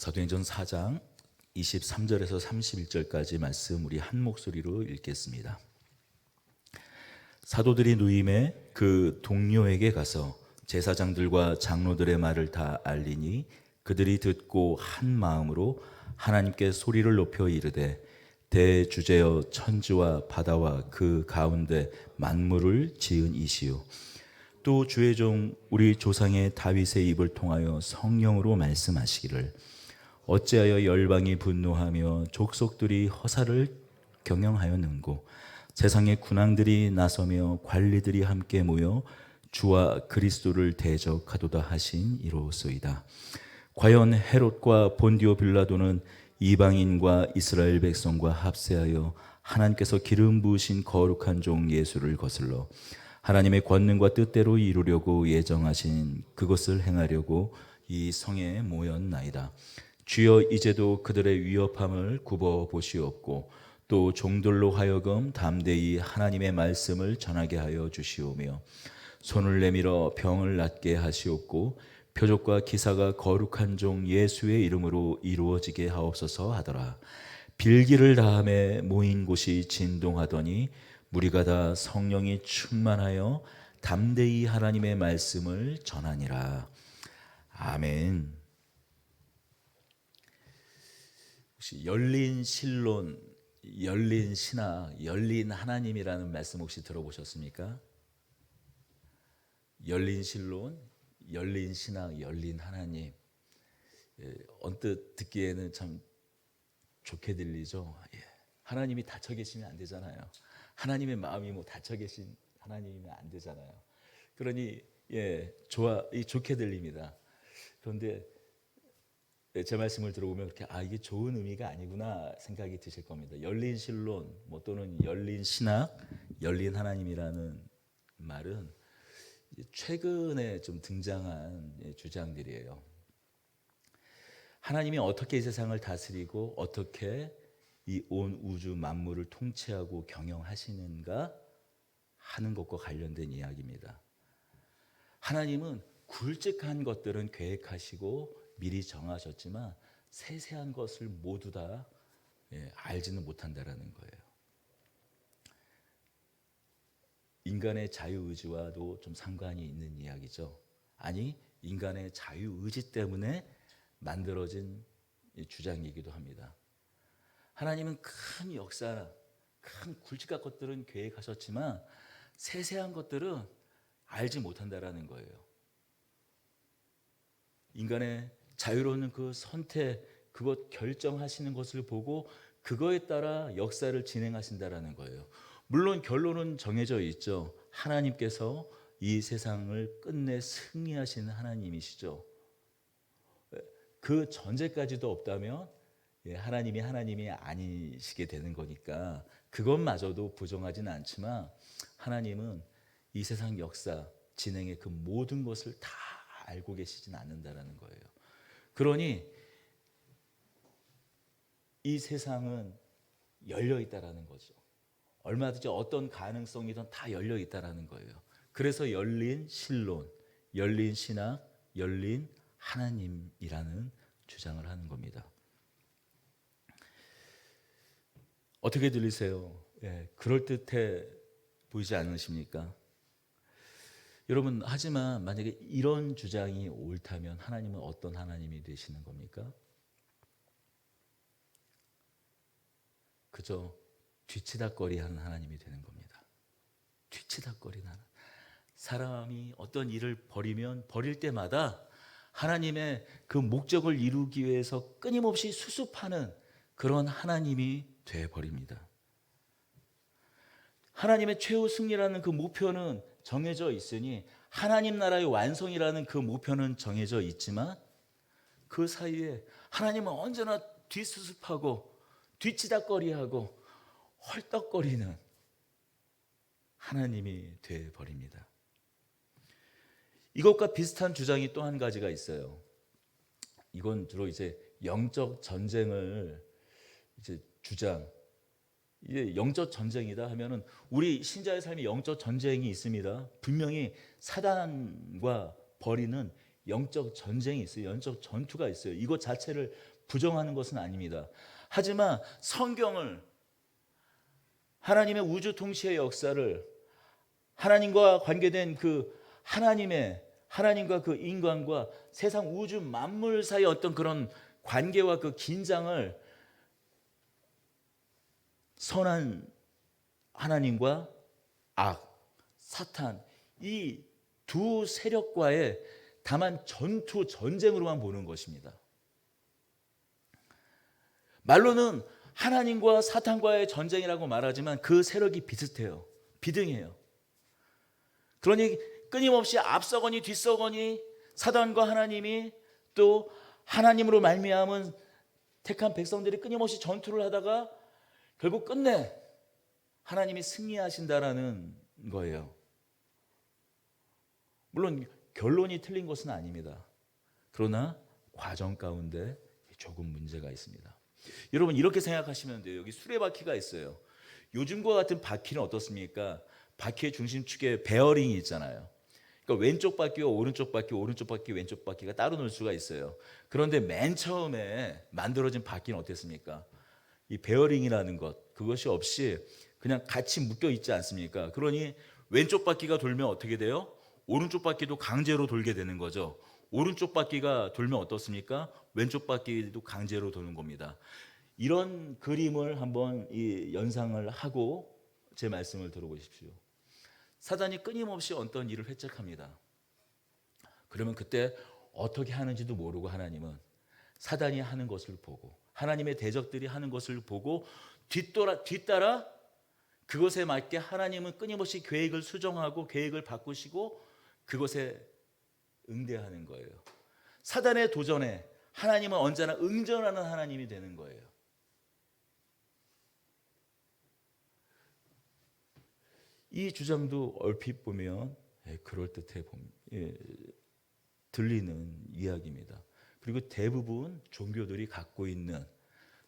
사도행전 4장 23절에서 31절까지 말씀 우리 한 목소리로 읽겠습니다. 사도들이 누임에 그 동료에게 가서 제사장들과 장로들의 말을 다 알리니 그들이 듣고 한 마음으로 하나님께 소리를 높여 이르되 대주제여 천지와 바다와 그 가운데 만물을 지은 이시요 또 주의 종 우리 조상의 다윗의 입을 통하여 성령으로 말씀하시기를 어찌하여 열방이 분노하며 족속들이 허사를 경영하였는고 세상의 군왕들이 나서며 관리들이 함께 모여 주와 그리스도를 대적하도다 하신 이로소이다. 과연 헤롯과 본디오 빌라도는 이방인과 이스라엘 백성과 합세하여 하나님께서 기름 부으신 거룩한 종 예수를 거슬러 하나님의 권능과 뜻대로 이루려고 예정하신 그것을 행하려고 이 성에 모였나이다. 주여 이제도 그들의 위협함을 굽어 보시옵고 또 종들로 하여금 담대히 하나님의 말씀을 전하게 하여 주시오며 손을 내밀어 병을 낫게 하시옵고 표적과 기사가 거룩한 종 예수의 이름으로 이루어지게 하옵소서 하더라. 빌기를 다함에 모인 곳이 진동하더니 무리가 다 성령이 충만하여 담대히 하나님의 말씀을 전하니라. 아멘. 혹시 열린 신론, 열린 신학, 열린 하나님이라는 말씀 혹시 들어보셨습니까? 열린 신론, 열린 신학, 열린 하나님. 언뜻 듣기에는 참 좋게 들리죠. 하나님이 닫혀 계시면 안 되잖아요. 하나님의 마음이 뭐 닫혀 계신 하나님이면 안 되잖아요. 그러니 좋게 들립니다. 그런데 제 말씀을 들어보면 그렇게 이게 좋은 의미가 아니구나 생각이 드실 겁니다. 열린 신론 또는 열린 신학, 열린 하나님이라는 말은 최근에 좀 등장한 주장들이에요. 하나님이 어떻게 이 세상을 다스리고 어떻게 이 온 우주 만물을 통치하고 경영하시는가 하는 것과 관련된 이야기입니다. 하나님은 굵직한 것들은 계획하시고 미리 정하셨지만 세세한 것을 모두 다 알지는 못한다라는 거예요. 인간의 자유의지와도 좀 상관이 있는 이야기죠. 아니, 인간의 자유의지 때문에 만들어진 주장이기도 합니다. 하나님은 큰 역사, 큰 굵직한 것들은 계획하셨지만 세세한 것들은 알지 못한다라는 거예요. 인간의 자유로운 그 선택, 그것 결정하시는 것을 보고 그거에 따라 역사를 진행하신다라는 거예요. 물론 결론은 정해져 있죠. 하나님께서 이 세상을 끝내 승리하시는 하나님이시죠. 그 전제까지도 없다면 하나님이 아니시게 되는 거니까 그것마저도 부정하지는 않지만 하나님은 이 세상 역사 진행의 그 모든 것을 다 알고 계시진 않는다라는 거예요. 그러니 이 세상은 열려 있다라는 거죠. 얼마든지 어떤 가능성이든 다 열려 있다라는 거예요. 그래서 열린 신론, 열린 신학, 열린 하나님이라는 주장을 하는 겁니다. 어떻게 들리세요? 그럴듯해 보이지 않으십니까? 여러분, 하지만 만약에 이런 주장이 옳다면 하나님은 어떤 하나님이 되시는 겁니까? 그저 뒤치다꺼리하는 하나님이 되는 겁니다. 뒤치다꺼리는 하나님. 사람이 어떤 일을 벌일 때마다 하나님의 그 목적을 이루기 위해서 끊임없이 수습하는 그런 하나님이 되어버립니다. 하나님의 최후 승리라는 그 목표는 정해져 있으니 하나님 나라의 완성이라는 그 목표는 정해져 있지만 그 사이에 하나님은 언제나 뒷수습하고 뒤치다꺼리하고 헐떡거리는 하나님이 되어버립니다. 이것과 비슷한 주장이 또 한 가지가 있어요. 이건 주로 영적 전쟁을 주장. 이게 영적 전쟁이다 하면은 우리 신자의 삶에 영적 전쟁이 있습니다. 분명히 사단과 벌이는 영적 전쟁이 있어요. 영적 전투가 있어요. 이것 자체를 부정하는 것은 아닙니다. 하지만 성경을, 하나님의 우주 통치의 역사를, 하나님과 관계된 그 하나님과 그 인간과 세상 우주 만물 사이의 어떤 그런 관계와 그 긴장을 선한 하나님과 사탄, 이 두 세력과의 다만 전쟁으로만 보는 것입니다. 말로는 하나님과 사탄과의 전쟁이라고 말하지만 그 세력이 비슷해요. 비등해요. 그러니 끊임없이 앞서거니 뒤서거니 사단과 하나님이, 또 하나님으로 말미암은 택한 백성들이 끊임없이 전투를 하다가 결국 끝내 하나님이 승리하신다라는 거예요. 물론 결론이 틀린 것은 아닙니다. 그러나 과정 가운데 조금 문제가 있습니다. 여러분 이렇게 생각하시면 돼요. 여기 수레바퀴가 있어요. 요즘과 같은 바퀴는 어떻습니까? 바퀴의 중심축에 베어링이 있잖아요. 그러니까 왼쪽 바퀴와 오른쪽 바퀴, 오른쪽 바퀴, 왼쪽 바퀴가 따로 놀 수가 있어요. 그런데 맨 처음에 만들어진 바퀴는 어땠습니까? 이 베어링이라는 것, 그것이 없이 그냥 같이 묶여 있지 않습니까? 그러니 왼쪽 바퀴가 돌면 어떻게 돼요? 오른쪽 바퀴도 강제로 돌게 되는 거죠. 오른쪽 바퀴가 돌면 어떻습니까? 왼쪽 바퀴도 강제로 도는 겁니다. 이런 그림을 한번 연상을 하고 제 말씀을 들어보십시오. 사단이 끊임없이 어떤 일을 획책합니다. 그러면 그때 어떻게 하는지도 모르고 하나님은 사단이 하는 것을 보고, 하나님의 대적들이 하는 것을 보고 뒤따라 그것에 맞게 하나님은 끊임없이 계획을 수정하고 계획을 바꾸시고 그것에 응대하는 거예요. 사단의 도전에 하나님은 언제나 응전하는 하나님이 되는 거예요. 이 주장도 얼핏 보면 그럴듯해 들리는 이야기입니다. 그리고 대부분 종교들이 갖고 있는,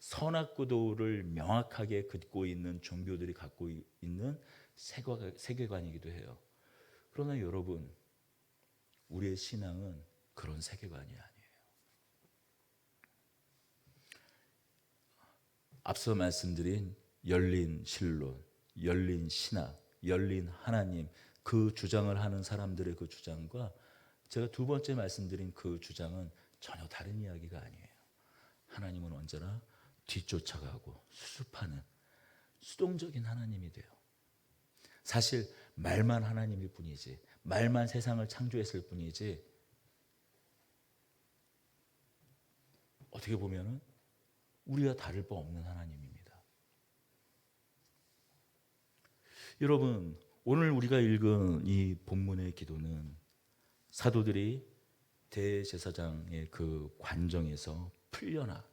선악구도를 명확하게 긋고 있는 종교들이 갖고 있는 세계관이기도 해요. 그러나 여러분, 우리의 신앙은 그런 세계관이 아니에요. 앞서 말씀드린 열린 신론, 열린 신학, 열린 하나님, 그 주장을 하는 사람들의 그 주장과 제가 두 번째 말씀드린 그 주장은 전혀 다른 이야기가 아니에요. 하나님은 언제나 뒤쫓아가고 수습하는 수동적인 하나님이 돼요. 사실 말만 하나님일 뿐이지, 말만 세상을 창조했을 뿐이지, 어떻게 보면 우리와 다를 바 없는 하나님입니다. 여러분, 오늘 우리가 읽은 이 본문의 기도는 사도들이 대제사장의 그 관정에서 풀려나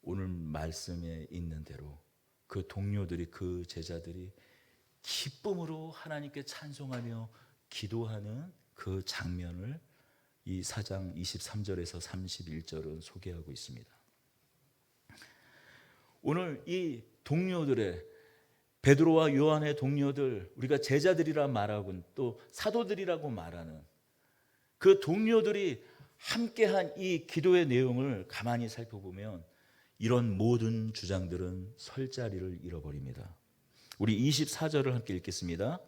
오늘 말씀에 있는 대로 그 동료들이, 그 제자들이 기쁨으로 하나님께 찬송하며 기도하는 그 장면을 이 4장 23절에서 31절은 소개하고 있습니다. 오늘 이 동료들의, 베드로와 요한의 동료들, 우리가 제자들이라 말하고 또 사도들이라고 말하는 그 동료들이 함께한 이 기도의 내용을 가만히 살펴보면 이런 모든 주장들은 설 자리를 잃어버립니다. 우리 24절을 함께 읽겠습니다.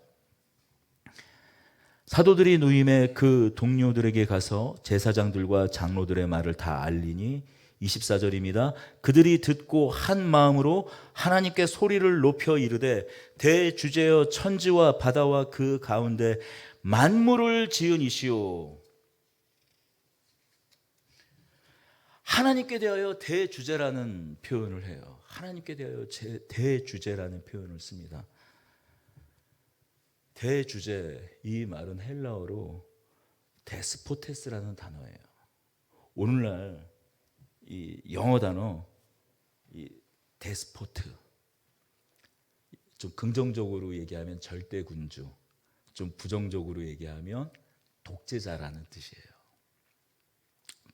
사도들이 누임에 그 동료들에게 가서 제사장들과 장로들의 말을 다 알리니, 24절입니다. 그들이 듣고 한 마음으로 하나님께 소리를 높여 이르되, 대주제여 천지와 바다와 그 가운데 만물을 지은 이시오. 하나님께 대하여 대주제라는 표현을 해요. 하나님께 대하여 대주제라는 표현을 씁니다. 대주제, 이 말은 헬라어로 데스포테스라는 단어예요. 오늘날 이 영어 단어 이 데스포트, 좀 긍정적으로 얘기하면 절대군주, 좀 부정적으로 얘기하면 독재자라는 뜻이에요.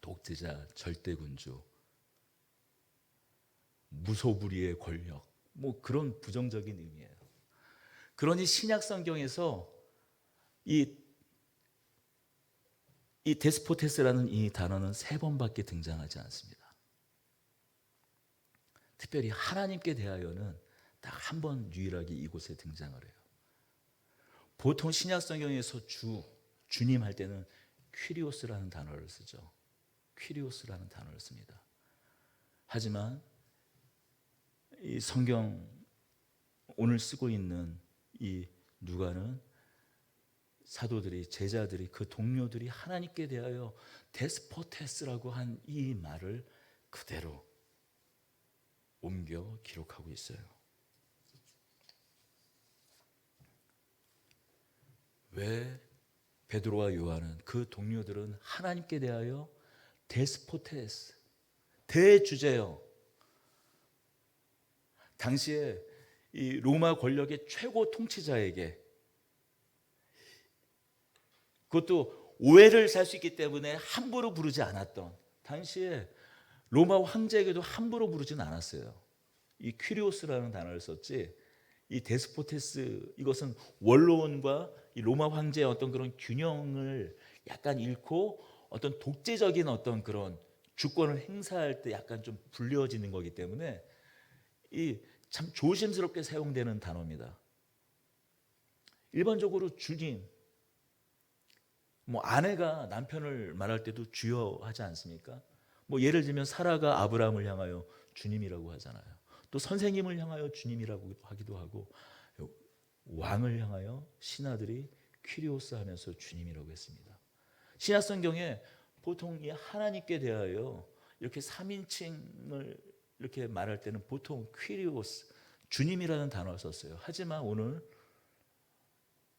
독재자, 절대군주, 무소불위의 권력, 뭐 그런 부정적인 의미예요. 그러니 신약 성경에서 이 이 데스포테스라는 이 단어는 3번밖에 등장하지 않습니다. 특별히 하나님께 대하여는 딱 한 번 유일하게 이곳에 등장을 해요. 보통 신약 성경에서 주님 할 때는 퀴리오스라는 단어를 쓰죠. 퀴리오스라는 단어를 씁니다. 하지만 이 성경 오늘 쓰고 있는 이 누가는 사도들이, 제자들이, 그 동료들이 하나님께 대하여 데스포테스라고 한 이 말을 그대로 옮겨 기록하고 있어요. 왜 베드로와 요한은, 그 동료들은 하나님께 대하여 데스포테스, 대주제요. 당시에 이 로마 권력의 최고 통치자에게, 그것도 오해를 살 수 있기 때문에 함부로 부르지 않았던, 당시에 로마 황제에게도 함부로 부르지는 않았어요. 이 퀴리오스라는 단어를 썼지, 이 데스포테스, 이것은 원로원과 이 로마 황제의 어떤 그런 균형을 약간 잃고 어떤 독재적인 어떤 그런 주권을 행사할 때 약간 좀 불려지는 거기 때문에 이 참 조심스럽게 사용되는 단어입니다. 일반적으로 주님, 뭐 아내가 남편을 말할 때도 주여 하지 않습니까? 뭐 예를 들면 사라가 아브라함을 향하여 주님이라고 하잖아요. 또 선생님을 향하여 주님이라고 하기도 하고, 왕을 향하여 신하들이 퀴리오스 하면서 주님이라고 했습니다. 신약 성경에 보통 이 하나님께 대하여 이렇게 3인칭을 이렇게 말할 때는 보통 퀴리오스, 주님이라는 단어를 썼어요. 하지만 오늘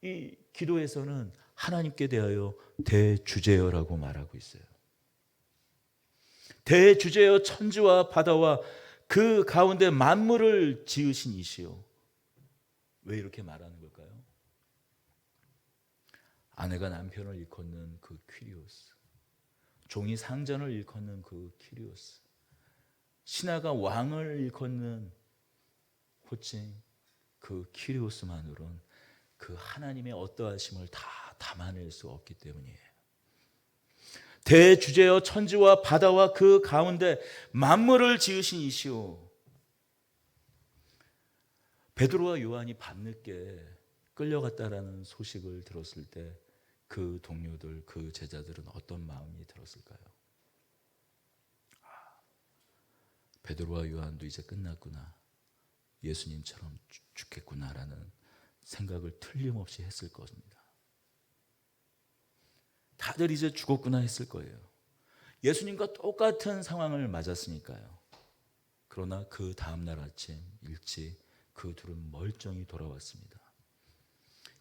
이 기도에서는 하나님께 대하여 대주제어라고 말하고 있어요. 대주제어, 천지와 바다와 그 가운데 만물을 지으신 이시요. 왜 이렇게 말하는 걸까요? 아내가 남편을 일컫는 그 퀴리오스, 종이 상전을 일컫는 그 퀴리오스, 신하가 왕을 일컫는 호칭 그 퀴리오스만으로는 그 하나님의 어떠하심을 다 담아낼 수 없기 때문이에요. 대주제여 천지와 바다와 그 가운데 만물을 지으신 이시오. 베드로와 요한이 밤늦게 끌려갔다라는 소식을 들었을 때 그 동료들, 그 제자들은 어떤 마음이 들었을까요? 베드로와 요한도 이제 끝났구나, 예수님처럼 죽겠구나라는 생각을 틀림없이 했을 것입니다. 다들 이제 죽었구나 했을 거예요. 예수님과 똑같은 상황을 맞았으니까요. 그러나 그 다음날 아침 일찍 그 둘은 멀쩡히 돌아왔습니다.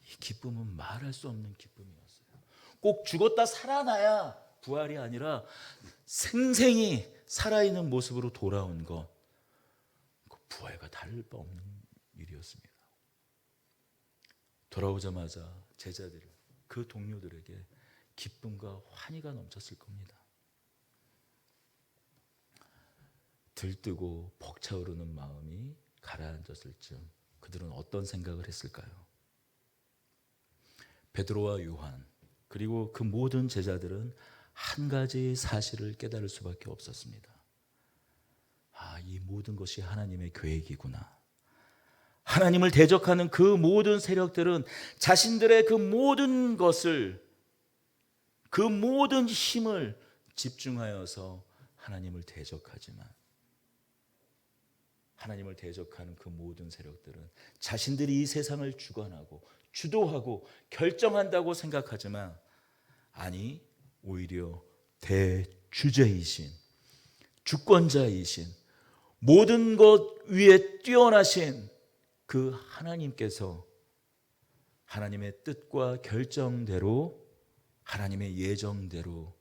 이 기쁨은 말할 수 없는 기쁨이었어요. 꼭 죽었다 살아나야 부활이 아니라 생생히 살아있는 모습으로 돌아온 것, 그 부활과 다를 바 없는 일이었습니다. 돌아오자마자 제자들, 그 동료들에게 기쁨과 환희가 넘쳤을 겁니다. 들뜨고 벅차오르는 마음이 가라앉았을 즈음 그들은 어떤 생각을 했을까요? 베드로와 요한 그리고 그 모든 제자들은 한 가지 사실을 깨달을 수밖에 없었습니다. 이 모든 것이 하나님의 계획이구나. 하나님을 대적하는 그 모든 세력들은 자신들의 그 모든 것을, 그 모든 힘을 집중하여서 하나님을 대적하지만, 하나님을 대적하는 그 모든 세력들은 자신들이 이 세상을 주관하고 주도하고 결정한다고 생각하지만, 아니 오히려 대주제이신, 주권자이신, 모든 것 위에 뛰어나신 그 하나님께서 하나님의 뜻과 결정대로, 하나님의 예정대로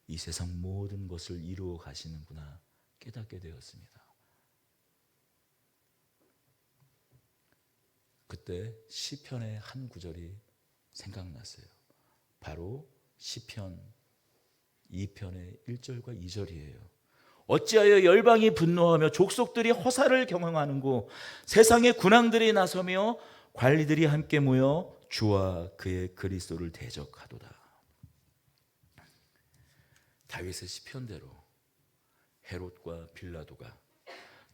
이 세상 모든 것을 이루어 가시는구나 깨닫게 되었습니다. 그때 시편의 한 구절이 생각났어요. 바로 시편 2편의 1절과 2절이에요. 어찌하여 열방이 분노하며 족속들이 허사를 경영하는고, 세상의 군왕들이 나서며 관리들이 함께 모여 주와 그의 그리스도를 대적하도다. 다윗의 시편대로 헤롯과 빌라도가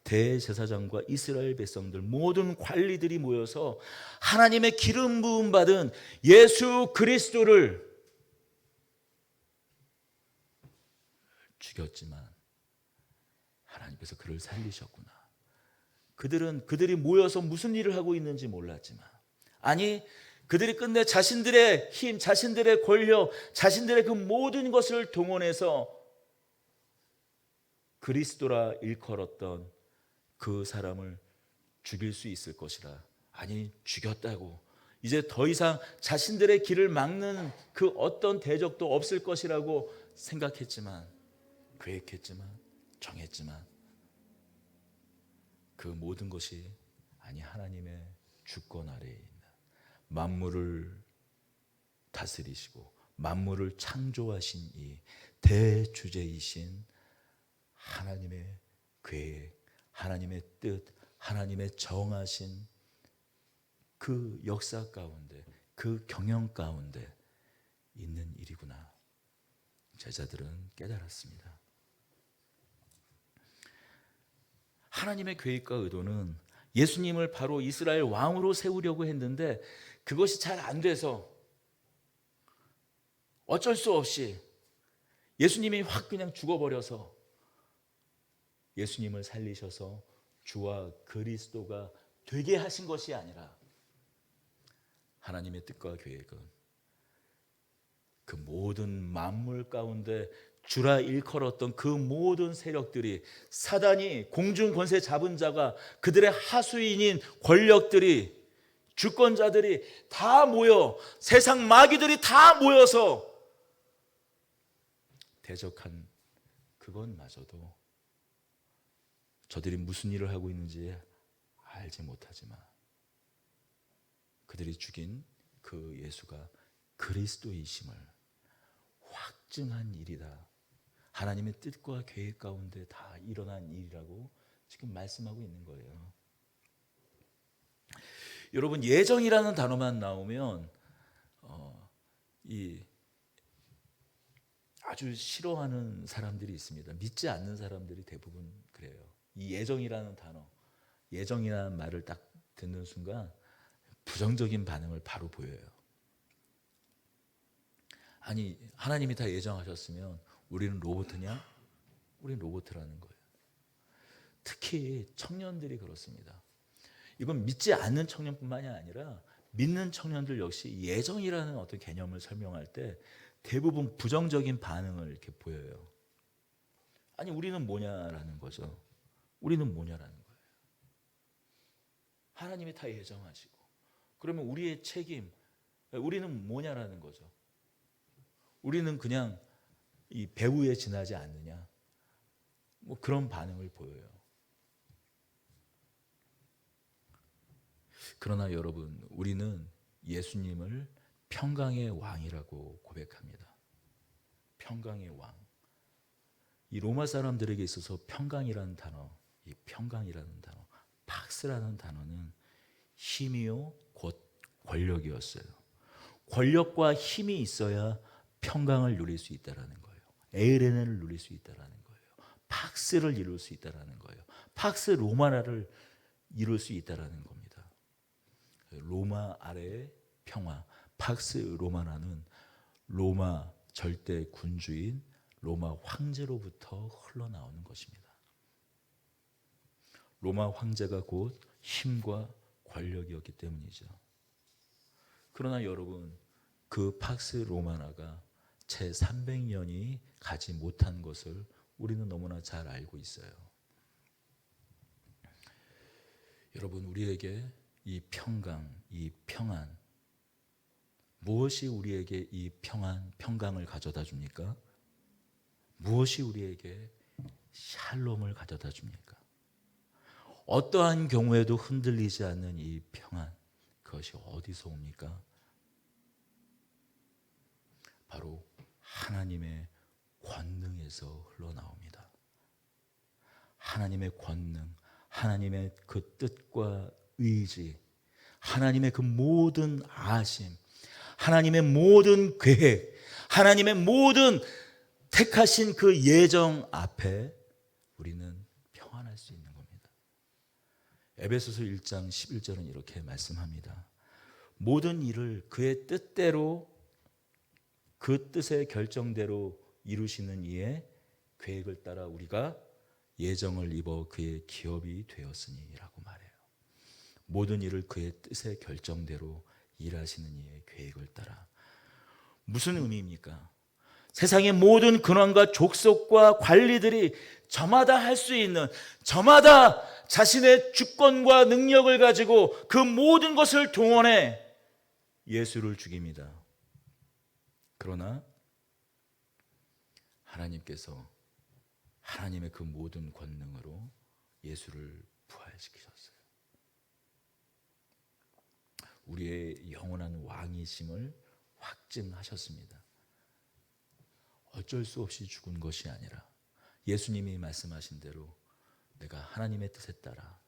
대제사장과 이스라엘 백성들 모든 관리들이 모여서 하나님의 기름 부음 받은 예수 그리스도를 죽였지만 하나님께서 그를 살리셨구나. 그들이 모여서 무슨 일을 하고 있는지 몰랐지만, 아니 그들이 끝내 자신들의 힘, 자신들의 권력, 자신들의 그 모든 것을 동원해서 그리스도라 일컬었던 그 사람을 죽일 수 있을 것이라, 아니 죽였다고 이제 더 이상 자신들의 길을 막는 그 어떤 대적도 없을 것이라고 생각했지만, 계획했지만, 정했지만 그 모든 것이 아니 하나님의 주권 아래에 있는, 만물을 다스리시고 만물을 창조하신 이 대주제이신 하나님의 계획, 하나님의 뜻, 하나님의 정하신 그 역사 가운데, 그 경영 가운데 있는 일이구나. 제자들은 깨달았습니다. 하나님의 계획과 의도는 예수님을 바로 이스라엘 왕으로 세우려고 했는데 그것이 잘 안 돼서 어쩔 수 없이 예수님이 확 그냥 죽어버려서 예수님을 살리셔서 주와 그리스도가 되게 하신 것이 아니라, 하나님의 뜻과 계획은 그 모든 만물 가운데 주라 일컬었던 그 모든 세력들이, 사단이 공중 권세 잡은 자가, 그들의 하수인인 권력들이, 주권자들이 다 모여, 세상 마귀들이 다 모여서 대적한 그것마저도 저들이 무슨 일을 하고 있는지 알지 못하지만 그들이 죽인 그 예수가 그리스도이심을 확증한 일이다. 하나님의 뜻과 계획 가운데 다 일어난 일이라고 지금 말씀하고 있는 거예요. 여러분, 예정이라는 단어만 나오면 이 아주 싫어하는 사람들이 있습니다. 믿지 않는 사람들이 대부분 그래요. 이 예정이라는 단어, 예정이라는 말을 딱 듣는 순간 부정적인 반응을 바로 보여요. 아니 하나님이 다 예정하셨으면 우리는 로봇이냐? 우리는 로봇이라는 거예요. 특히 청년들이 그렇습니다. 이건 믿지 않는 청년뿐만이 아니라 믿는 청년들 역시 예정이라는 어떤 개념을 설명할 때 대부분 부정적인 반응을 이렇게 보여요. 아니 우리는 뭐냐라는 거죠. 우리는 뭐냐라는 거예요. 하나님이 다 예정하시고 그러면 우리의 책임, 우리는 뭐냐라는 거죠. 우리는 그냥 이 배후에 지나지 않느냐, 뭐 그런 반응을 보여요. 그러나 여러분, 우리는 예수님을 평강의 왕이라고 고백합니다. 평강의 왕. 이 로마 사람들에게 있어서 평강이라는 단어, 이 평강이라는 단어, 팍스라는 단어는 힘이요 곧 권력이었어요. 권력과 힘이 있어야 평강을 누릴 수 있다라는 거예요. 에이레네를 누릴 수 있다라는 거예요. 팍스를 이룰 수 있다라는 거예요. 팍스 로마나를 이룰 수 있다라는 겁니다. 로마 아래의 평화, 팍스 로마나는 로마 절대 군주인 로마 황제로부터 흘러나오는 것입니다. 로마 황제가 곧 힘과 권력이었기 때문이죠. 그러나 여러분, 그 팍스 로마나가 채 300년이 가지 못한 것을 우리는 너무나 잘 알고 있어요. 여러분, 우리에게 이 평강, 이 평안, 무엇이 우리에게 이 평강을 가져다 줍니까? 무엇이 우리에게 샬롬을 가져다 줍니까? 어떠한 경우에도 흔들리지 않는 이 평안, 그것이 어디서 옵니까? 바로 하나님의 권능에서 흘러나옵니다. 하나님의 권능, 하나님의 그 뜻과 의지, 하나님의 그 모든 아심, 하나님의 모든 계획, 하나님의 모든 택하신 그 예정 앞에 우리는 평안할 수 있는 겁니다. 에베소서 1장 11절은 이렇게 말씀합니다. 모든 일을 그의 뜻대로, 그 뜻의 결정대로 이루시는 이의 계획을 따라 우리가 예정을 입어 그의 기업이 되었으니 라고 말해요. 모든 일을 그의 뜻의 결정대로 일하시는 이의 계획을 따라. 무슨 의미입니까? 세상의 모든 근원과 족속과 관리들이 저마다 할 수 있는, 저마다 자신의 주권과 능력을 가지고 그 모든 것을 동원해 예수를 죽입니다. 그러나 하나님께서 하나님의 그 모든 권능으로 예수를 부활시키셨어요. 우리의 영원한 왕이심을 확증하셨습니다. 어쩔 수 없이 죽은 것이 아니라 예수님이 말씀하신 대로 내가 하나님의 뜻에 따라,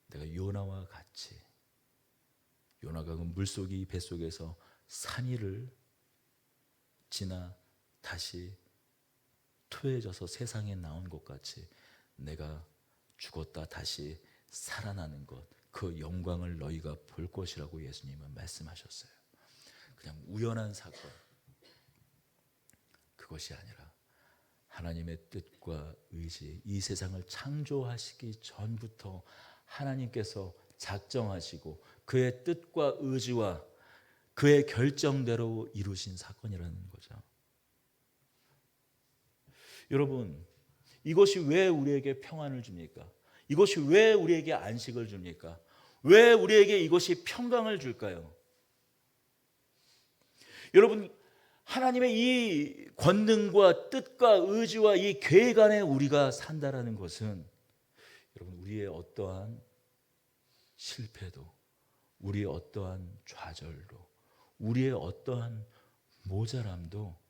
내가 요나와 같이, 요나가 그 물속이 뱃속에서 3일을 지나 다시 토해져서 세상에 나온 것 같이 내가 죽었다 다시 살아나는 것, 그 영광을 너희가 볼 것이라고 예수님은 말씀하셨어요. 그냥 우연한 사건, 그것이 아니라 하나님의 뜻과 의지, 이 세상을 창조하시기 전부터 하나님께서 작정하시고 그의 뜻과 의지와 그의 결정대로 이루신 사건이라는 거죠. 여러분, 이것이 왜 우리에게 평안을 줍니까? 이것이 왜 우리에게 안식을 줍니까? 왜 우리에게 이것이 평강을 줄까요? 여러분, 하나님의 이 권능과 뜻과 의지와 이 계획 안에 우리가 산다라는 것은, 여러분, 우리의 어떠한 실패도, 우리의 어떠한 좌절도, 우리의 어떠한 모자람도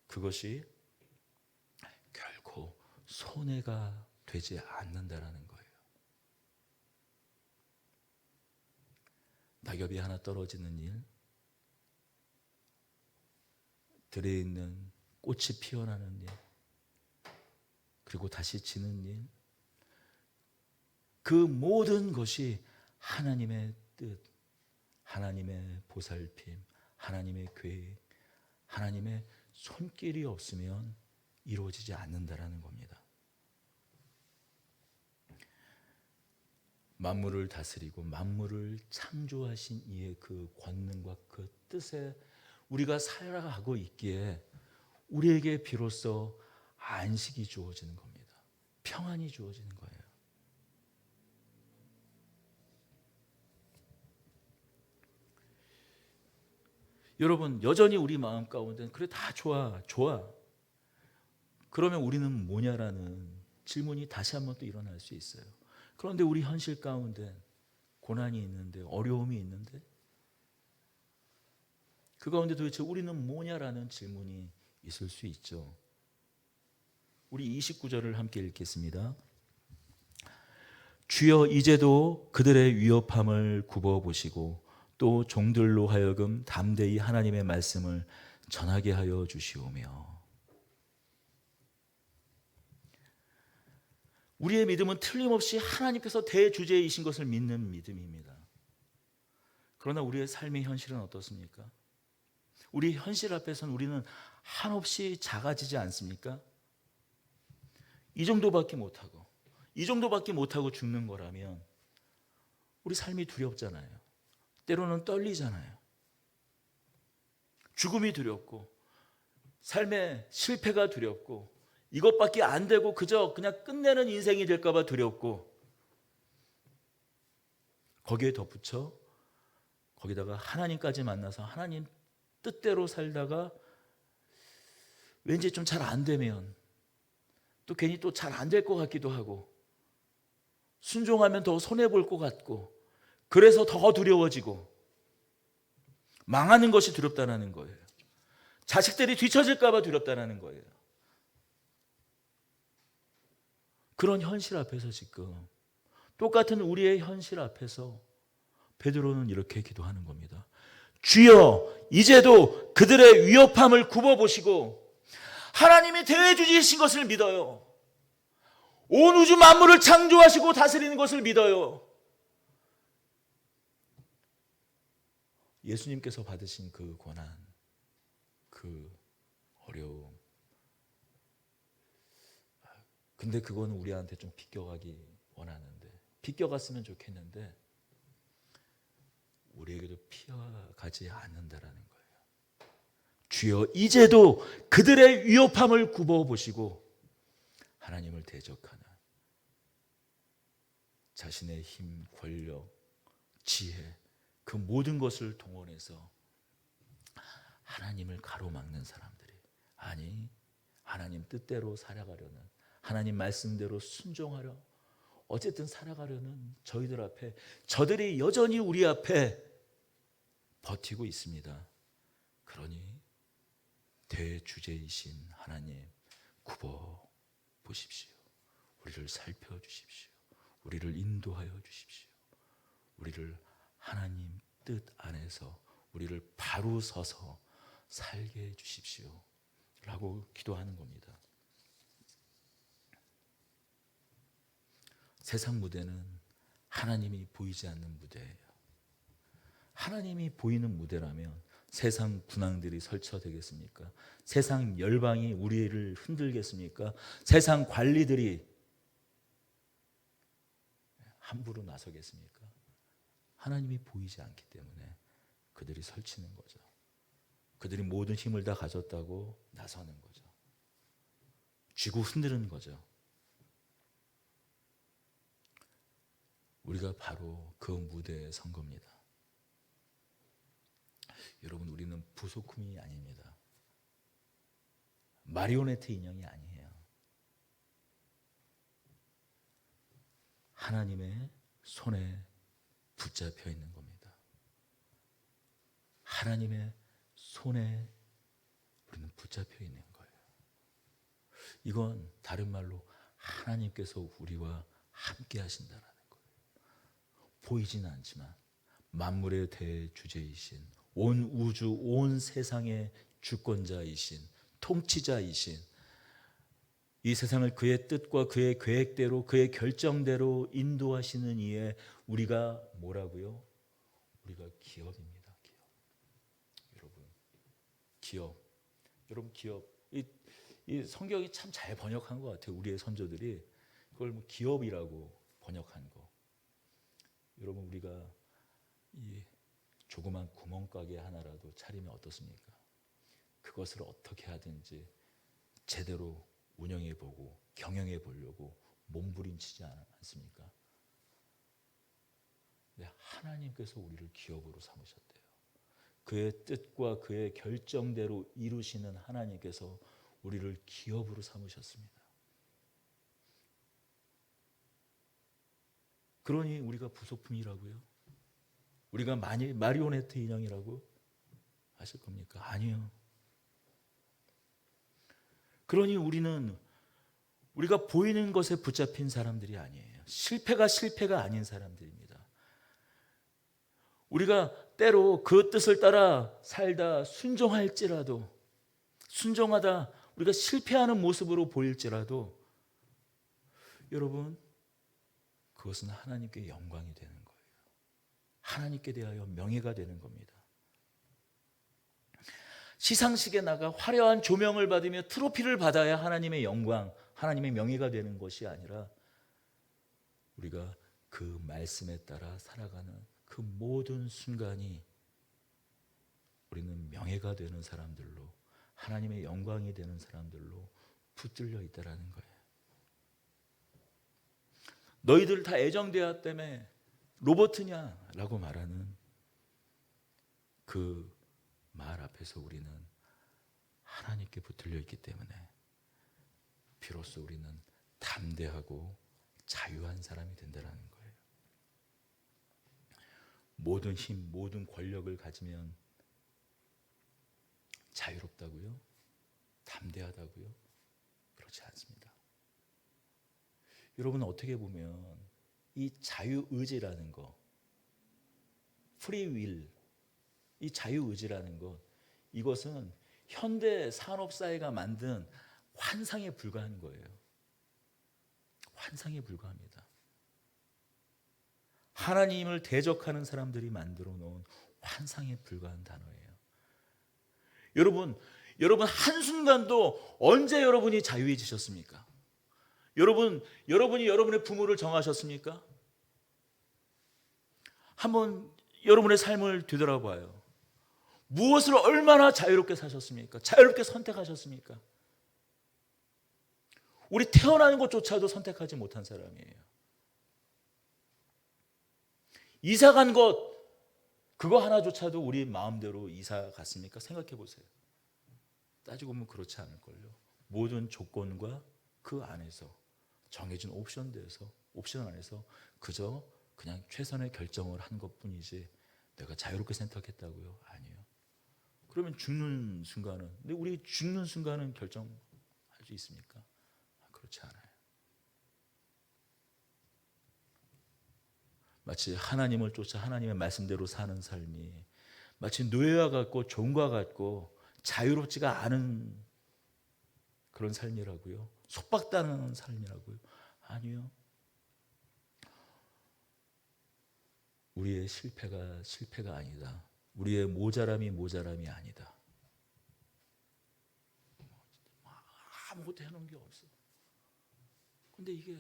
그것이 결코 손해가 되지 않는다라는 거예요. 낙엽이 하나 떨어지는 일, 들에 있는 꽃이 피어나는 일, 그리고 다시 지는 일, 그 모든 것이 하나님의 뜻, 하나님의 보살핌, 하나님의 계획, 하나님의 손길이 없으면 이루어지지 않는다라는 겁니다. 만물을 다스리고 만물을 창조하신 이의 그 권능과 그 뜻에 우리가 살아가고 있기에 우리에게 비로소 안식이 주어지는 겁니다. 평안이 주어지는 거예요. 여러분, 여전히 우리 마음 가운데는 그래 다 좋아. 그러면 우리는 뭐냐라는 질문이 다시 한번 또 일어날 수 있어요. 그런데 우리 현실 가운데 고난이 있는데, 어려움이 있는데, 그 가운데 도대체 우리는 뭐냐라는 질문이 있을 수 있죠. 우리 29절을 함께 읽겠습니다. 주여, 이제도 그들의 위협함을 굽어보시고 또 종들로 하여금 담대히 하나님의 말씀을 전하게 하여 주시오며. 우리의 믿음은 틀림없이 하나님께서 대주제이신 것을 믿는 믿음입니다. 그러나 우리의 삶의 현실은 어떻습니까? 우리 현실 앞에서는 우리는 한없이 작아지지 않습니까? 이 정도밖에 못하고, 이 정도밖에 못하고 죽는 거라면 우리 삶이 두렵잖아요. 때로는 떨리잖아요. 죽음이 두렵고, 삶의 실패가 두렵고, 이것밖에 안 되고 그저 그냥 끝내는 인생이 될까 봐 두렵고, 거기에 덧붙여 거기다가 하나님까지 만나서 하나님 뜻대로 살다가 왠지 좀 잘 안 되면 또 괜히 또 잘 안 될 것 같기도 하고, 순종하면 더 손해볼 것 같고, 그래서 더 두려워지고, 망하는 것이 두렵다는 거예요. 자식들이 뒤처질까 봐 두렵다는 거예요. 그런 현실 앞에서 지금 똑같은 우리의 현실 앞에서 베드로는 이렇게 기도하는 겁니다. 주여, 이제도 그들의 위협함을 굽어보시고 하나님이 대주지신 것을 믿어요. 온 우주 만물을 창조하시고 다스리는 것을 믿어요. 예수님께서 받으신 그 고난, 그 어려움. 근데 그거는 우리한테 좀 비껴가기 원하는데, 비껴갔으면 좋겠는데 우리에게도 피어가지 않는다라는 거예요. 주여 이제도 그들의 위협함을 굽어보시고 하나님을 대적하는 자신의 힘, 권력, 지혜 그 모든 것을 동원해서 하나님을 가로막는 사람들이, 아니 하나님 뜻대로 살아가려는, 하나님 말씀대로 순종하려 어쨌든 살아가려는 저희들 앞에, 저들이 여전히 우리 앞에 버티고 있습니다. 그러니 대주제이신 하나님 굽어 보십시오. 우리를 살펴주십시오. 우리를 인도하여 주십시오. 우리를 하나님 뜻 안에서 우리를 바로 서서 살게 해주십시오 라고 기도하는 겁니다. 세상 무대는 하나님이 보이지 않는 무대예요. 하나님이 보이는 무대라면 세상 군왕들이 설쳐되겠습니까? 세상 열방이 우리를 흔들겠습니까? 세상 관리들이 함부로 나서겠습니까? 하나님이 보이지 않기 때문에 그들이 설치는 거죠. 그들이 모든 힘을 다 가졌다고 나서는 거죠. 쥐고 흔드는 거죠. 우리가 바로 그 무대에 선 겁니다. 여러분, 우리는 부속품이 아닙니다. 마리오네트 인형이 아니에요. 하나님의 손에 붙잡혀 있는 겁니다. 하나님의 손에 우리는 붙잡혀 있는 거예요. 이건 다른 말로 하나님께서 우리와 함께 하신다라는 거예요. 보이지는 않지만 만물의 대주제이신, 온 우주, 온 세상의 주권자이신, 통치자이신, 이 세상을 그의 뜻과 그의 계획대로, 그의 결정대로 인도하시는 이에 우리가 뭐라고요? 우리가 기업입니다. 기업. 여러분, 기업. 여러분, 기업. 이 성경이 참 잘 번역한 것 같아요. 우리의 선조들이 그걸 뭐 기업이라고 번역한 거. 여러분, 우리가 이 조그만 구멍가게 하나라도 차리면 어떻습니까? 그것을 어떻게 하든지 제대로 운영해보고 경영해보려고 몸부림치지 않습니까? 근데 하나님께서 우리를 기업으로 삼으셨대요. 그의 뜻과 그의 결정대로 이루시는 하나님께서 우리를 기업으로 삼으셨습니다. 그러니 우리가 부속품이라고요? 우리가 마리오네트 인형이라고 하실 겁니까? 아니요. 그러니 우리는 우리가 보이는 것에 붙잡힌 사람들이 아니에요. 실패가 아닌 사람들입니다. 우리가 때로 그 뜻을 따라 살다 순종하다 우리가 실패하는 모습으로 보일지라도 여러분, 그것은 하나님께 영광이 되는 거예요. 하나님께 대하여 명예가 되는 겁니다. 시상식에 나가 화려한 조명을 받으며 트로피를 받아야 하나님의 영광, 하나님의 명예가 되는 것이 아니라 우리가 그 말씀에 따라 살아가는 그 모든 순간이 우리는 명예가 되는 사람들로, 하나님의 영광이 되는 사람들로 붙들려 있다라는 거예요. 너희들 다 애정되었다며 로버트냐? 라고 말하는 그 말 앞에서 우리는 하나님께 붙들려 있기 때문에 비로소 우리는 담대하고 자유한 사람이 된다는 거예요. 모든 힘, 모든 권력을 가지면 자유롭다고요? 담대하다고요? 그렇지 않습니다. 여러분, 어떻게 보면 이 자유의지라는 거, 프리윌, 이 자유의지라는 것, 이것은 현대 산업사회가 만든 환상에 불과한 거예요. 환상에 불과합니다. 하나님을 대적하는 사람들이 만들어 놓은 환상에 불과한 단어예요. 여러분 한순간도 언제 여러분이 자유해지셨습니까? 여러분이 여러분의 부모를 정하셨습니까? 한번 여러분의 삶을 되돌아봐요. 무엇을 얼마나 자유롭게 사셨습니까? 자유롭게 선택하셨습니까? 우리 태어나는 것조차도 선택하지 못한 사람이에요. 이사 간 것, 그거 하나조차도 우리 마음대로 이사 갔습니까? 생각해 보세요. 따지고 보면 그렇지 않을걸요. 모든 조건과 그 안에서 정해진 옵션 안에서 그저 그냥 최선의 결정을 한 것뿐이지 내가 자유롭게 선택했다고요? 아니에요. 그러면 죽는 순간은, 근데 우리 죽는 순간은 결정할 수 있습니까? 그렇지 않아요. 마치 하나님을 쫓아 하나님의 말씀대로 사는 삶이 마치 노예와 같고 종과 같고 자유롭지가 않은 그런 삶이라고요? 속박당하는 삶이라고요? 아니요. 우리의 실패가 아니다. 우리의 모자람이 아니다. 아무것도 해놓은 게 없어. 근데 이게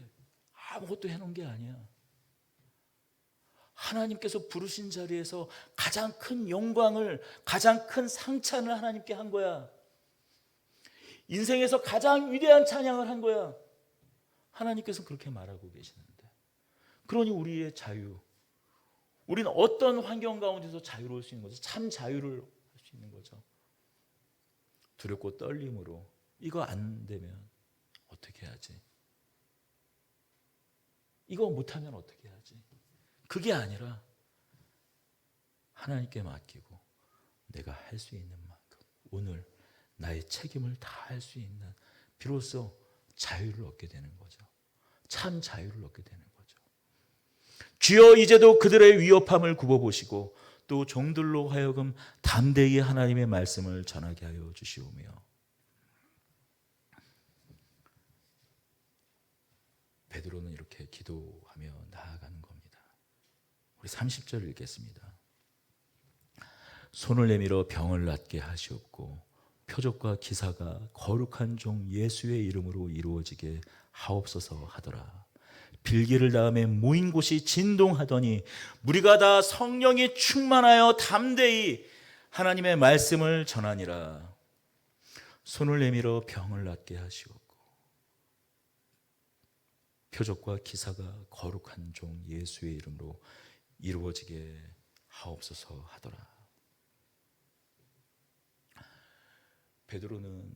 아무것도 해놓은 게 아니야. 하나님께서 부르신 자리에서 가장 큰 영광을, 가장 큰 상찬을 하나님께 한 거야. 인생에서 가장 위대한 찬양을 한 거야. 하나님께서 그렇게 말하고 계시는데, 그러니 우리의 자유, 우리는 어떤 환경 가운데서 자유로울 수 있는 거죠? 참 자유를 할 수 있는 거죠. 두렵고 떨림으로 이거 안 되면 어떻게 하지? 이거 못하면 어떻게 하지? 그게 아니라 하나님께 맡기고 내가 할 수 있는 만큼 오늘 나의 책임을 다할 수 있는, 비로소 자유를 얻게 되는 거죠. 참 자유를 얻게 되는 거죠. 주여 이제도 그들의 위협함을 굽어보시고 또 종들로 하여금 담대히 하나님의 말씀을 전하게 하여 주시오며. 베드로는 이렇게 기도하며 나아가는 겁니다. 우리 30절 읽겠습니다. 손을 내밀어 병을 낫게 하시옵고 표적과 기사가 거룩한 종 예수의 이름으로 이루어지게 하옵소서 하더라. 빌기를 다음에 모인 곳이 진동하더니 무리가 다 성령이 충만하여 담대히 하나님의 말씀을 전하니라. 손을 내밀어 병을 낫게 하시옵고 표적과 기사가 거룩한 종 예수의 이름으로 이루어지게 하옵소서 하더라. 베드로는,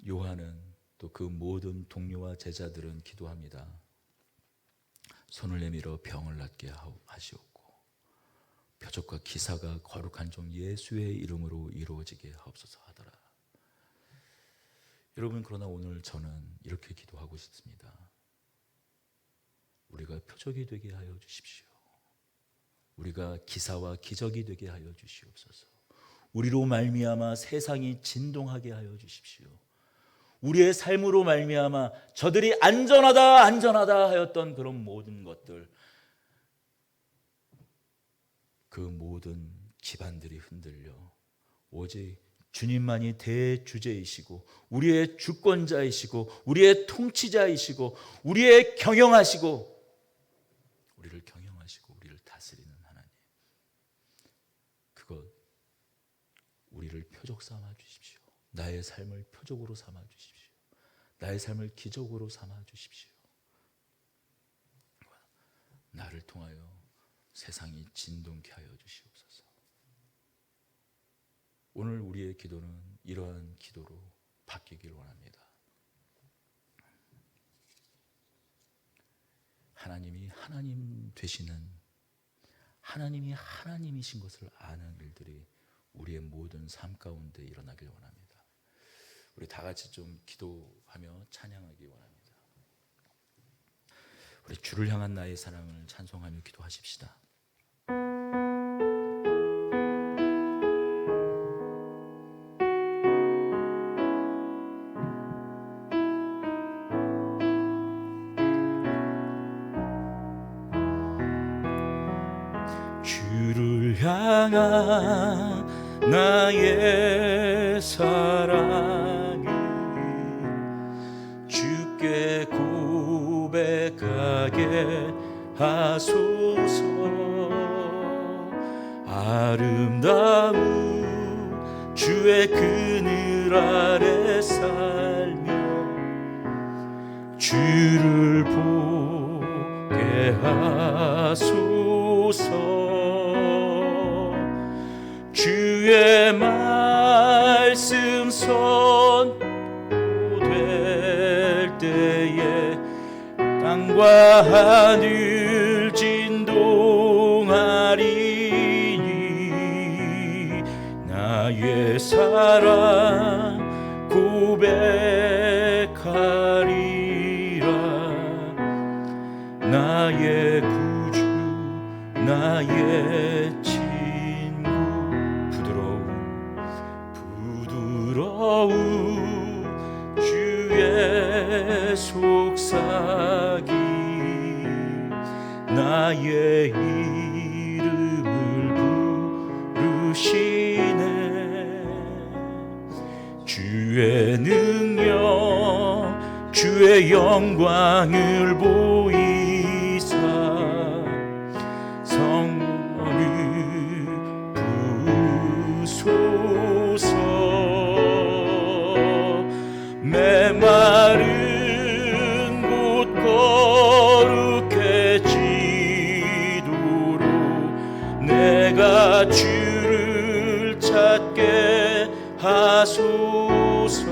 요한은, 또 그 모든 동료와 제자들은 기도합니다. 손을 내밀어 병을 낫게 하시옵고 표적과 기사가 거룩한 종 예수의 이름으로 이루어지게 하옵소서 하더라. 여러분, 그러나 오늘 저는 이렇게 기도하고 싶습니다. 우리가 표적이 되게 하여 주십시오. 우리가 기사와 기적이 되게 하여 주시옵소서. 우리로 말미암아 세상이 진동하게 하여 주십시오. 우리의 삶으로 말미암아 저들이 안전하다 하였던 그런 모든 것들, 그 모든 기반들이 흔들려 오직 주님만이 대주제이시고 우리의 주권자이시고 우리의 통치자이시고 우리의 경영하시고 우리를 다스리는 하나님, 그것 우리를 표적 삼아 주십시오. 나의 삶을 표적으로 삼아 주십시오. 나의 삶을 기적으로 삼아 주십시오. 나를 통하여 세상이 진동케 하여 주시옵소서. 오늘 우리의 기도는 이러한 기도로 바뀌길 원합니다. 하나님이 하나님 되시는, 하나님이 하나님이신 것을 아는 일들이 우리의 모든 삶 가운데 일어나길 원합니다. 우리 다 같이 좀 기도하며 찬양하기 원합니다. 우리 주를 향한 나의 사랑을 찬송하며 기도하십시다. 향한 나의 사랑을 주께 고백하게 하소서. 아름다운 주의 그늘 아래 살며 주를 보게 하소서. 주의 말씀 선포될 때에 땅과 하늘 진동하리니 나의 사랑 고백하리라. 나의 구주 나의 친구 부드러운 주의 속삭이 나의 이름을 부르시네. 주의 능력 주의 영광을 보이사 성령을 부소서. 메마른 곳 거룩해지도록 내가 주를 찾게 하소서.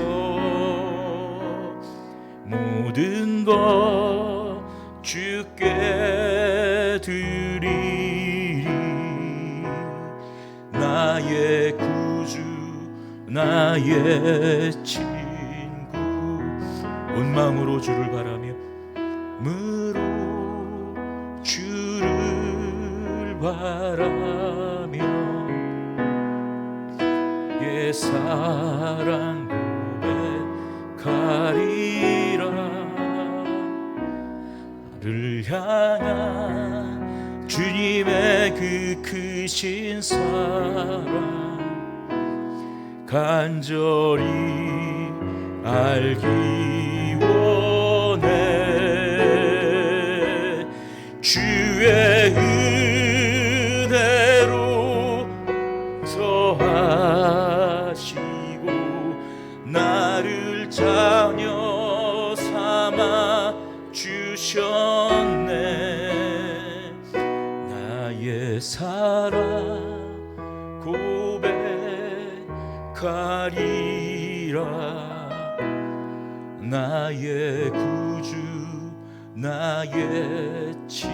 모든 것 주께 드리리. 나의 구주 나의 친구 온 마음으로 주를 바라며 무로 주를 바라며 예 사랑 고백하리라. 나를 향한 주님의 그 크신 사랑 간절히 알기 원해. 주의 은혜로 서하시고 나를 자녀 삼아 주셨네. 나의 사랑 고백하리라. 나의 구주 나의 친구.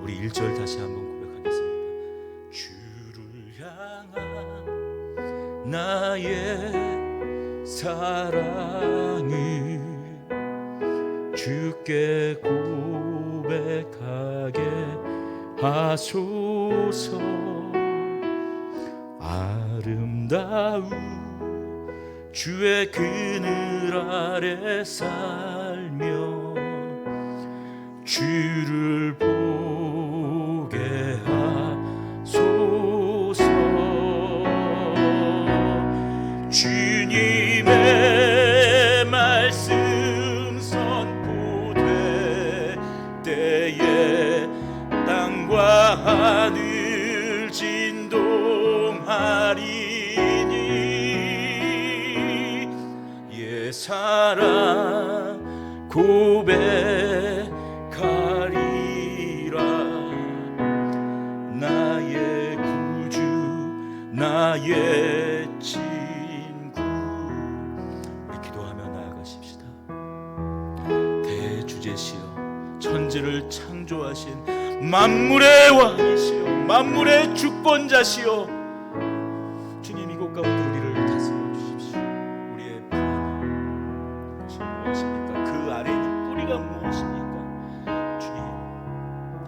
우리 1절 다시 한번 고백하겠습니다. 주를 향한 나의 사랑을 주께 고백하게 하소서. 아름다운 주의 그늘 아래 살며 주를 보게 하소서. 주님의 말씀 선포될 때에 땅과 하늘 진동하리니 예 사랑 고백하리라. 나의 구주 나의 친구. 우리 기도하며 나아가십시다. 대주제시여 천지를 창조하신 만물의 왕이시여 만물의 주권자시여 주님 이곳 가운데 우리를 다스려 주십시오. 우리의 불안함 그것이 무엇입니까? 그 아래 있는 뿌리가 무엇입니까? 주님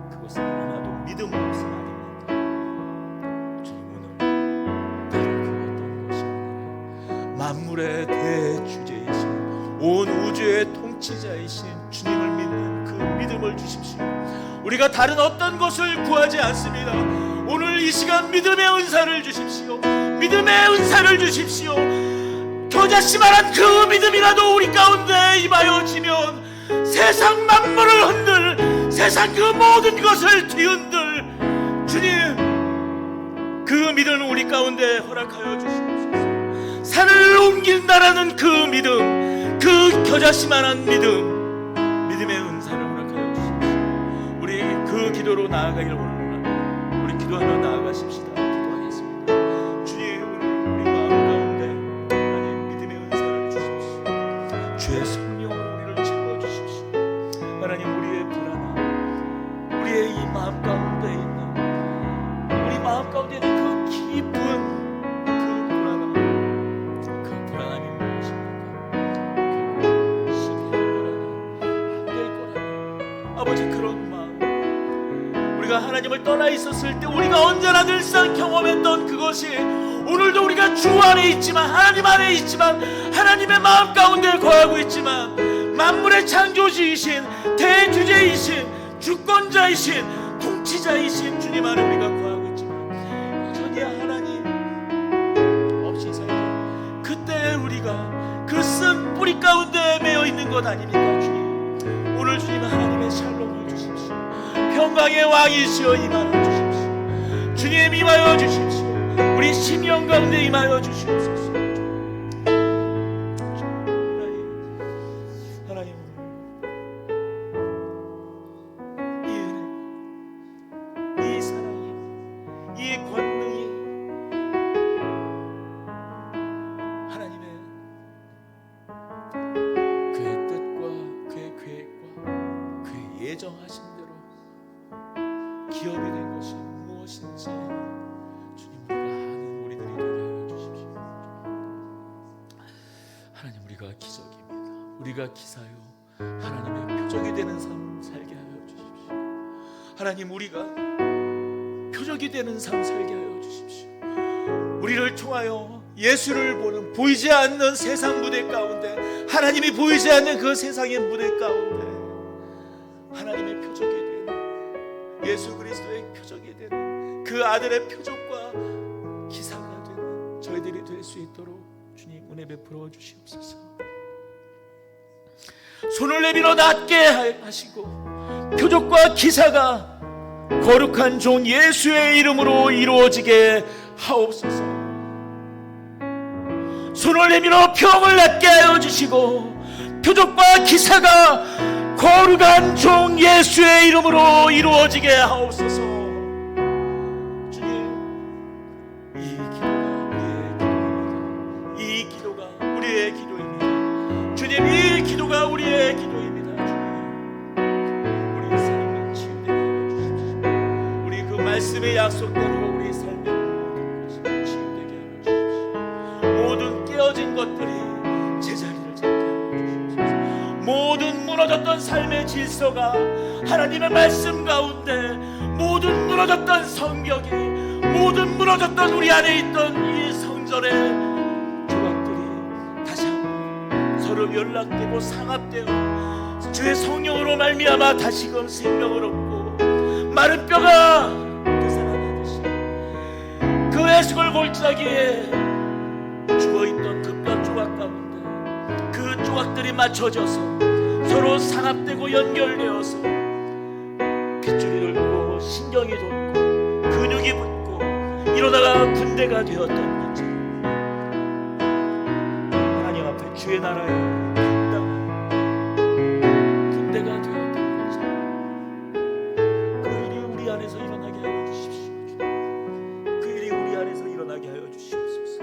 그것은 하나도 믿음 없음 아닙니다. 주님 오늘 다른 그 어떤 것이 아니라 만물의 대주제이신 온 우주의 통치자이신 주님을 믿는 그 믿음을 주십시오. 우리가 다른 어떤 것을 구하지 않습니다. 오늘 오늘 이 시간 믿음의 은사를 주십시오. 믿음의 은사를 주십시오. 겨자씨만한 그 믿음이라도 우리 가운데 임하여지면 세상 만물을 흔들, 세상 그 모든 것을 뒤흔들 주님, 그 믿음을 우리 가운데 허락하여 주시옵소서. 산을 옮긴다라는 그 믿음, 그 겨자씨만한 믿음, 믿음의 은사를 허락하여 주십시오. 우리 그 기도로 나아가기를 원합니다. 우리 기도하며 나아가십시다. 기도하겠습니다. 주님, 오늘 우리 마음 가운데 하나님 믿음의 은사를 주십시오. 주의 성령으로 우리를 채워주십시오. 하나님, 우리의 불안함, 우리의 이 마음 가운데 있는, 우리 마음 가운데 있는 그 깊은 아버지, 그런 마음, 우리가 하나님을 떠나 있었을 때 우리가 언제나 늘상 경험했던 그것이 오늘도 우리가 주 안에 있지만, 하나님 안에 있지만, 하나님의 마음 가운데 거하고 있지만, 만물의 창조주이신, 대주제이신, 주권자이신, 통치자이신 주님 안에 우리가 거하고 있지만 여전히 하나님 없이 살던 그때 우리가 그 쓴 뿌리 가운데 매여 있는 것 아닙니까? 주님, 오늘 주님 하나님의 샬롬을 주십시오. 평강의 왕이시여 임하여 주십시오. 주님, 임하여 주십시오. 우리 심령 가운데 임하여 주시옵소서. 하나님, 이 은혜, 이 사랑이, 이 권능이 하나님의 그의 뜻과 그의 계획과 그의 예정하신 대로 기업이 된 것이 무엇인지 주님, 우리가 아는 우리들이 되게 하여 주십시오. 하나님, 우리가 기적입니다. 우리가 기사요 하나님의 표적이 되는 삶 살게 하여 주십시오. 하나님, 우리가 표적이 되는 삶 살게 하여 주십시오. 우리를 통하여 예수를 보는, 보이지 않는 세상 무대 가운데, 하나님이 보이지 않는 그 세상의 무대 가운데 하나님의 표적이 되는, 예수 그리스도의 표적이 되는 그 아들의 표적과 기사가 되는 저희들이 될 수 있도록 주님 은혜 베풀어 주시옵소서. 손을 내밀어 낫게 하시고 표적과 기사가 거룩한 종 예수의 이름으로 이루어지게 하옵소서. 손을 내밀어 병을 낫게 하여 주시고 표적과 기사가 거룩한 종 예수의 이름으로 이루어지게 하옵소서. 주님, 이 기도가 우리의 기도입니다. 주님, 이 기도가 우리의 기도입니다. 주님, 우리 삶이 치유되게 하여 주십시오. 우리 그 말씀의 약속대로 우리 삶의 모든 것이 치유되게 하여 주십시오. 모든 깨어진 것들이 제자리를 잡게 하여 주십시오. 모든 무너졌던 삶의 질서가 하나님의 말씀 가운데, 모든 무너졌던 성격이, 모든 무너졌던 우리 안에 있던 이 성전의 조각들이 다시 한번 서로 연락되고 상합되어 주의 성령으로 말미암아 다시금 생명을 얻고 마른 뼈가 되살아나듯이 그 에스골 골짜기에 죽어있던 그 뼈 조각 가운데 그 조각들이 맞춰져서 서로 상합되고 연결되어서 핏줄이 돋고 신경이 돋고 근육이 붙고 이러다가 군대가 되었던 것처럼 하나님 앞에 주의 나라에 군대가 되었던 것처럼 그 일이 우리 안에서 일어나게 하여 주십시오. 그 일이 우리 안에서 일어나게 하여 주시옵소서.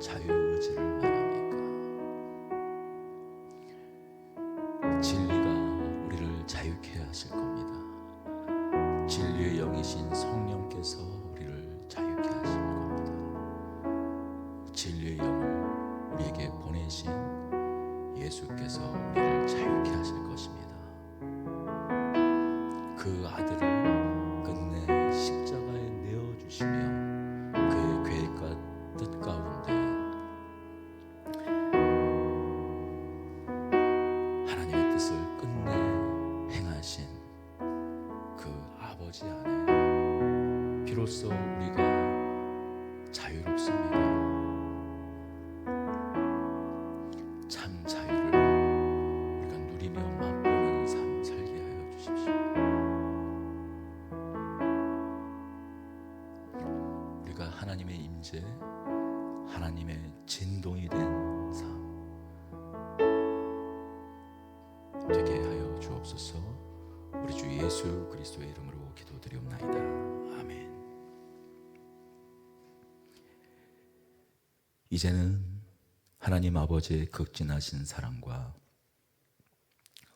자유의지를 말합니까? 진리가 우리를 자유케 하실 겁니다. 진리의 영이신 성령께서 우리를 자유케 하실 겁니다. 진리의 영을 우리에게 보내신 예수께서 우리를 자유케 하실 것입니다. 그 아들을 끝내 십자가에 내어주시며 그의 계획과 뜻 가운데 하나님의 뜻을 끝내 행하신 그 아버지 안에 비로소 우리가 자유롭습니다. 참 자유를 우리가 누리며 맛보는 삶 살게 하여 주십시오. 우리가 하나님의 임재, 하나님의 진동이 된 삶 되게 하여 주옵소서. 우리 주 예수 그리스도의 이름으로 기도드리옵나이다. 아멘. 이제는 하나님 아버지의 극진하신 사랑과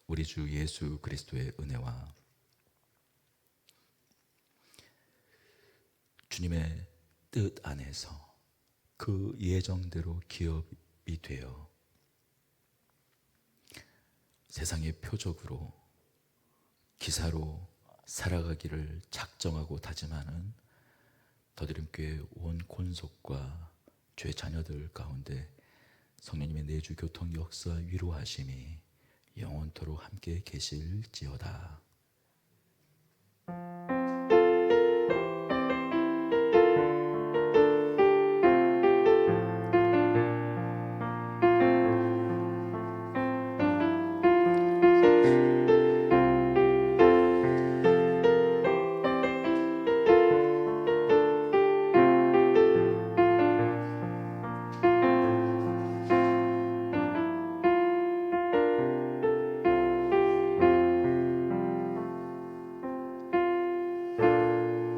우리 주 예수 그리스도의 은혜와 주님의 뜻 안에서 그 예정대로 기업이 되어 세상의 표적으로 기사로 살아가기를 작정하고 다짐하는 더드림교회 온 권속과 죄 자녀들 가운데 성령님의 내주 교통 역사 위로하심이 영원토록 함께 계실지어다.